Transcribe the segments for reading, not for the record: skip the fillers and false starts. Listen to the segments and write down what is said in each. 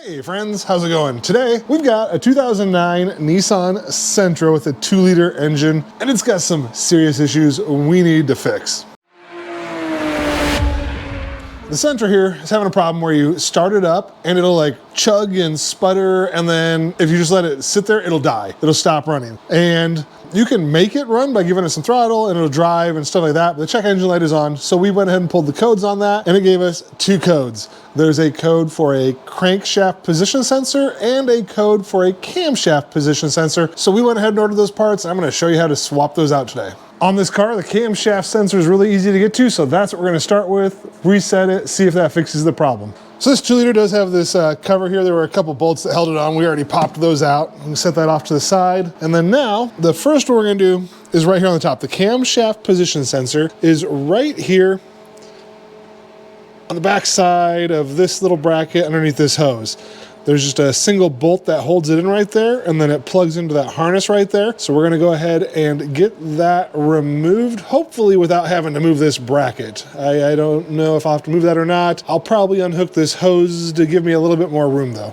Hey friends, how's it going? Today, we've got a 2009 Nissan Sentra with a 2-liter engine, and it's got some serious issues we need to fix. The Sentra here is having a problem where you start it up and it'll like chug and sputter, and then if you just let it sit there, it'll die. It'll stop running. And you can make it run by giving it some throttle and it'll drive and stuff like that, but the check engine light is on, so we went ahead and pulled the codes on that, and it gave us 2 codes. There's a code for a crankshaft position sensor and a code for a camshaft position sensor, so we went ahead and ordered those parts, and I'm gonna show you how to swap those out today. On this car, the camshaft sensor is really easy to get to, so that's what we're gonna start with, reset it, see if that fixes the problem. So this 2-liter does have this cover here. There were a couple bolts that held it on. We already popped those out. We can set that off to the side. And then now, the first one we're gonna do is right here on the top. The camshaft position sensor is right here on the back side of this little bracket underneath this hose. There's just a single bolt that holds it in right there, and then it plugs into that harness right there. So we're gonna go ahead and get that removed, hopefully without having to move this bracket. I don't know if I'll have to move that or not. I'll probably unhook this hose to give me a little bit more room though.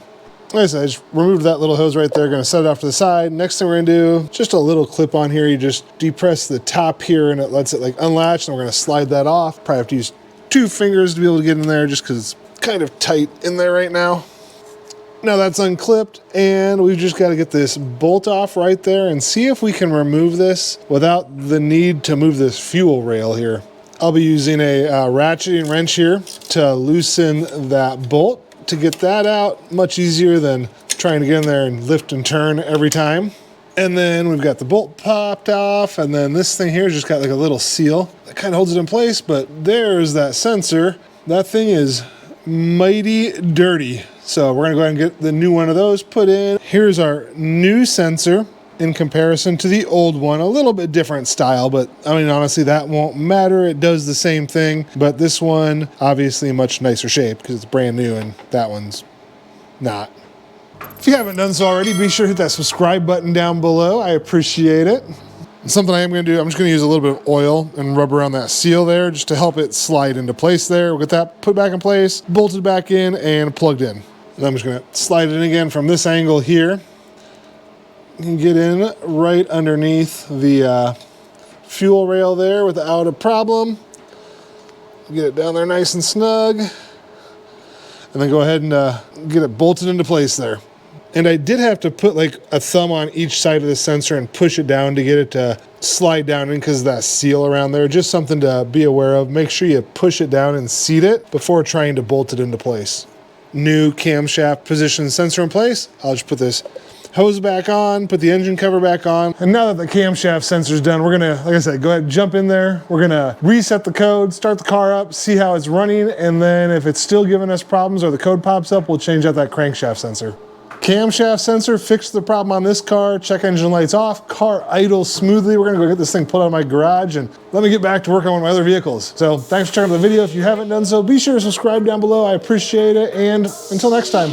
Like I said, I just removed that little hose right there, gonna set it off to the side. Next thing we're gonna do, just a little clip on here. You just depress the top here and it lets it like unlatch, and we're gonna slide that off. Probably have to use 2 fingers to be able to get in there just because it's kind of tight in there right now. Now that's unclipped, and we've just got to get this bolt off right there and see if we can remove this without the need to move this fuel rail here. I'll be using a ratcheting wrench here to loosen that bolt to get that out. Much easier than trying to get in there and lift and turn every time. And then we've got the bolt popped off, and then this thing here just got like a little seal that kind of holds it in place, but there's that sensor. That thing is mighty dirty. So we're gonna go ahead and get the new one of those put in. Here's our new sensor in comparison to the old one. A little bit different style, but I mean, honestly, that won't matter. It does the same thing, but this one, obviously much nicer shape because it's brand new, and that one's not. If you haven't done so already, be sure to hit that subscribe button down below. I appreciate it. And something I am gonna do, I'm just gonna use a little bit of oil and rub around that seal there just to help it slide into place there. We'll get that put back in place, bolted back in, and plugged in. And I'm just gonna slide it in again from this angle here. You can get in right underneath the fuel rail there without a problem. Get it down there nice and snug. And then go ahead and get it bolted into place there. And I did have to put like a thumb on each side of the sensor and push it down to get it to slide down in because of that seal around there. Just something to be aware of. Make sure you push it down and seat it before trying to bolt it into place. New camshaft position sensor in place. I'll just put this hose back on, put the engine cover back on. And now that the camshaft sensor's done, we're gonna, like I said, go ahead and jump in there. We're gonna reset the code, start the car up, see how it's running, and then if it's still giving us problems or the code pops up, we'll change out that crankshaft sensor. Camshaft sensor fixed the problem on this car. Check engine lights off, car idles smoothly. We're gonna go get this thing pulled out of my garage and let me get back to work on one of my other vehicles. So thanks for checking out the video. If you haven't done so, be sure to subscribe down below. I appreciate it, and until next time.